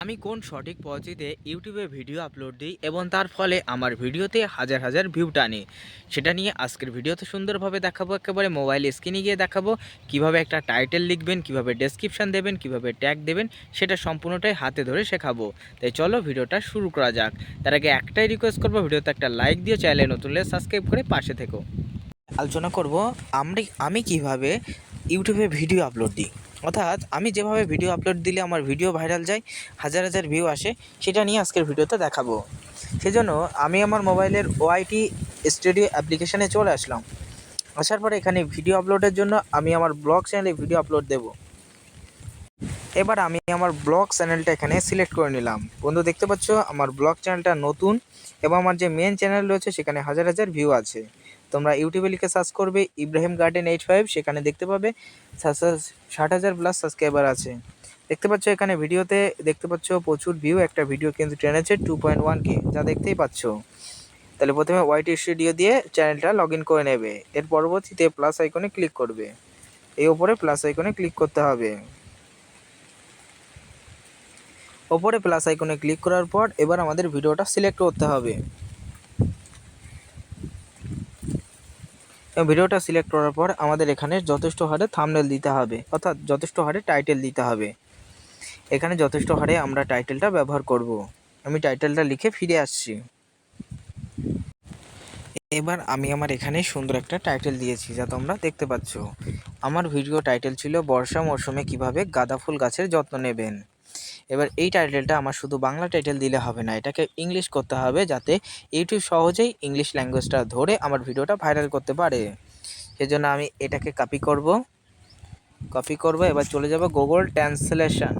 আমি কোন সঠিক পদ্ধতিতে ইউটিউবে ভিডিও আপলোড দিই এবং তার ফলে আমার ভিডিওতে হাজার হাজার ভিউ টানে, সেটা নিয়ে আজকের ভিডিওতে সুন্দরভাবে দেখাবো। একেবারে মোবাইল স্ক্রিনে গিয়ে দেখাবো কিভাবে একটা টাইটেল লিখবেন, কিভাবে ডেসক্রিপশন দেবেন, কিভাবে ট্যাগ দেবেন, সেটা সম্পূর্ণটাই হাতে ধরে শেখাবো। তাই চলো ভিডিওটা শুরু করা যাক। তার আগে একটাই রিকোয়েস্ট করবো, ভিডিওতে একটা লাইক দিয়ে চ্যানেলে নতুন হলে সাবস্ক্রাইব করে পাশে থেকো। আলোচনা করব আমি কিভাবে ইউটিউবে ভিডিও আপলোড দিই, অর্থাৎ আমি যেভাবে ভিডিও আপলোড দিলে আমার ভিডিও ভাইরাল যায়, হাজার হাজার ভিউ আসে, সেটা নিয়ে আজকের ভিডিওতে দেখাবো। সেজন্য আমি আমার মোবাইলের ওআইটি স্টুডিও অ্যাপ্লিকেশানে চলে আসলাম। আসার পরে এখানে ভিডিও আপলোডের জন্য আমি আমার ব্লগ চ্যানেলে ভিডিও আপলোড দেব। এবার আমি আমার ব্লগ চ্যানেলটা এখানে সিলেক্ট করে নিলাম। বন্ধু দেখতে পাচ্ছ আমার ব্লগ চ্যানেলটা নতুন এবং আমার যে মেন চ্যানেল রয়েছে সেখানে হাজার হাজার ভিউ আছে। তোমরা ইউটিউবে লিখে সার্চ করবে ইব্রাহিম গার্ডেন 85, সেখানে দেখতে পাবে 60,000 প্লাস সাবস্ক্রাইবার আছে। দেখতে পাচ্ছ এখানে ভিডিওতে দেখতে পাচ্ছ প্রচুর ভিউ, একটা ভিডিও কিন্তু টেনেছে 2.1K, যা দেখতেই পাচ্ছ। তাহলে প্রথমে ওয়াইটি স্টুডিও দিয়ে চ্যানেলটা লগ ইন করে নেবে। এর পরবর্তীতে প্লাস আইকনে ক্লিক করবে, এই ওপরে প্লাস আইকনে ক্লিক করতে হবে। ওপরে প্লাস আইকনে ক্লিক করার পর এবার আমাদের ভিডিওটা সিলেক্ট করতে হবে। ভিডিওটা সিলেক্ট করার পর আমাদের এখানে যথেষ্ট হারে থাম্বনেল দিতে হবে, অর্থাৎ যথেষ্ট হারে টাইটেল দিতে হবে। এখানে যথেষ্ট হারে আমরা টাইটেলটা ব্যবহার করব। আমি টাইটেলটা লিখে ফিরে আসছি। এবার আমি আমার এখানে সুন্দর একটা টাইটেল দিয়েছি, যা তোমরা দেখতে পাচ্ছ। আমার ভিডিও টাইটেল ছিল বর্ষা মরশুমে কিভাবে গাঁদা ফুল গাছের যত্ন নেবেন। এবার এই টাইটেলটা আমার শুধু বাংলা টাইটেল দিলে হবে না, এটাকে ইংলিশ করতে হবে, যাতে ইউটিউব সহজেই ইংলিশ ল্যাঙ্গুয়েজটা ধরে আমার ভিডিওটা ভাইরাল করতে পারে। সেজন্য আমি এটাকে কপি করব। এবার চলে যাব গুগল ট্রান্সলেশন।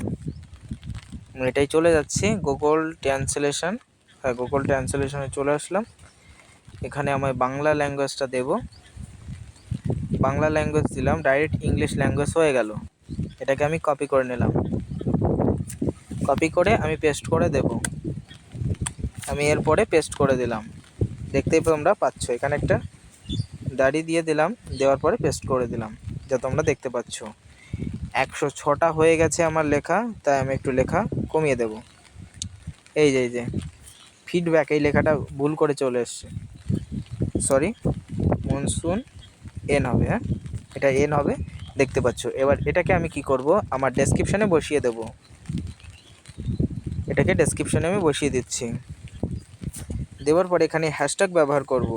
এটাই চলে যাচ্ছি গুগল ট্রান্সলেশন। হ্যাঁ, গুগল ট্রান্সলেশনে চলে আসলাম। এখানে আমি বাংলা ল্যাঙ্গুয়েজটা দেব। বাংলা ল্যাঙ্গুয়েজ দিলাম, ডাইরেক্ট ইংলিশ ল্যাঙ্গুয়েজ হয়ে গেল। এটাকে আমি কপি করে নিলাম। কপি করে আমি পেস্ট করে দেব। আমি এরপরে পেস্ট করে দিলাম। দেখতেই তোমরা পাচ্ছ এখানে একটা দাড়ি দিয়ে দিলাম, দেওয়ার পরে পেস্ট করে দিলাম, যা তোমরা দেখতে পাচ্ছ। 106টা হয়ে গেছে আমার লেখা, তাই আমি একটু লেখা কমিয়ে দেব। এই যে ফিডব্যাক, এই লেখাটা ভুল করে চলে এসছে, সরি। মনসুন এন হবে, হ্যাঁ এটা এন হবে, দেখতে পাচ্ছ। এবার এটাকে আমি কি করব, আমার ডেসক্রিপশানে বসিয়ে দেব। এটাকে ডেসক্রিপশানে আমি বসিয়ে দিচ্ছি। দেওয়ার পর এখানে হ্যাশট্যাগ ব্যবহার করব।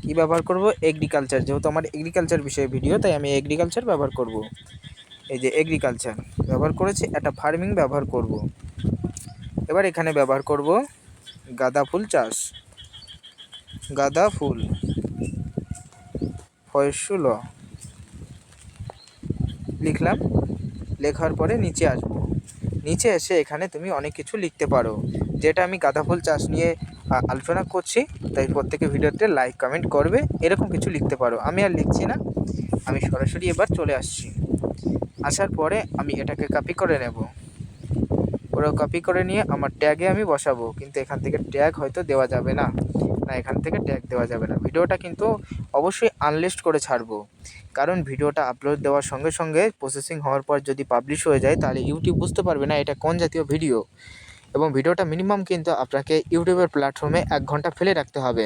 কি ব্যবহার করব? এগ্রিকালচার, যেহেতু আমার এগ্রিকালচার বিষয়ে ভিডিও, তাই আমি এগ্রিকালচার ব্যবহার করব। এই যে এগ্রিকালচার ব্যবহার করেছি, একটা ফার্মিং ব্যবহার করব। এবার এখানে ব্যবহার করব গাঁদা ফুল চাষ, গাঁদা ফুল ফয়সুল লিখলাম। লেখার পরে নিচে আসব। নিচে এসে এখানে তুমি অনেক কিছু লিখতে পারো, যেটা আমি গাঁদা ফুল চাষ নিয়ে আলোচনা করছি, তাই প্রত্যেকে ভিডিওতে লাইক কমেন্ট করবে, এরকম কিছু লিখতে পারো। আমি আর লিখছি না, আমি সরাসরি এবার চলে আসছি। আসার পরে আমি এটাকে কপি করে নেব। পুরো কপি করে নিয়ে আমার ট্যাগে আমি বসাবো, কিন্তু এখান থেকে ট্যাগ হয়তো দেওয়া যাবে না। এখান থেকে ট্যাগ দেওয়া যাবে না। ভিডিওটা কিন্তু অবশ্যই আনলিস্ট করে ছাড়বো, কারণ ভিডিওটা আপলোড দেওয়ার সঙ্গে সঙ্গে প্রসেসিং হওয়ার পর যদি পাবলিশ হয়ে যায়, তাহলে ইউটিউব বুঝতে পারবে না এটা কোন জাতীয় ভিডিও। এবং ভিডিওটা মিনিমাম কিন্তু আপনাকে ইউটিউবের প্ল্যাটফর্মে 1 ঘন্টা ফেলে রাখতে হবে,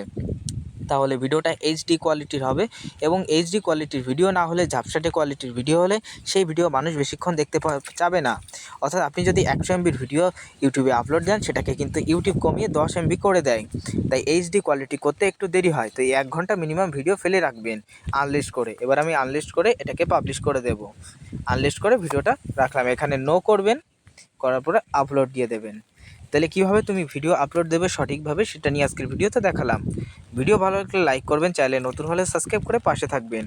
তাহলে ভিডিওটা এইচডি কোয়ালিটির হবে। এবং এইচডি কোয়ালিটির ভিডিও না হলে, ঝাপসাটে কোয়ালিটির ভিডিও হলে, সেই ভিডিও মানুষ বেশিক্ষণ দেখতে চাবে না। অর্থাৎ আপনি যদি 100 MBর ভিডিও ইউটিউবে আপলোড দেন, সেটাকে কিন্তু ইউটিউব কমিয়ে 10 MB করে দেয়। তাই এইচডি কোয়ালিটি করতে একটু দেরি হয়। তো এই 1 ঘন্টা মিনিমাম ভিডিও ফেলে রাখবেন আনলিস্ট করে। এবার আমি আনলিস্ট করে এটাকে পাবলিশ করে দেব। আনলিস্ট করে ভিডিওটা রাখলাম, এখানে নো করবেন, করার পরে আপলোড দিয়ে দেবেন। তাহলে কীভাবে তুমি ভিডিও আপলোড দেবে সঠিকভাবে, সেটা নিয়ে আজকের ভিডিওতে দেখালাম। ভিডিও ভালো লাগলে লাইক করবেন, চ্যানেলে নতুন হলে সাবস্ক্রাইব করে পাশে থাকবেন।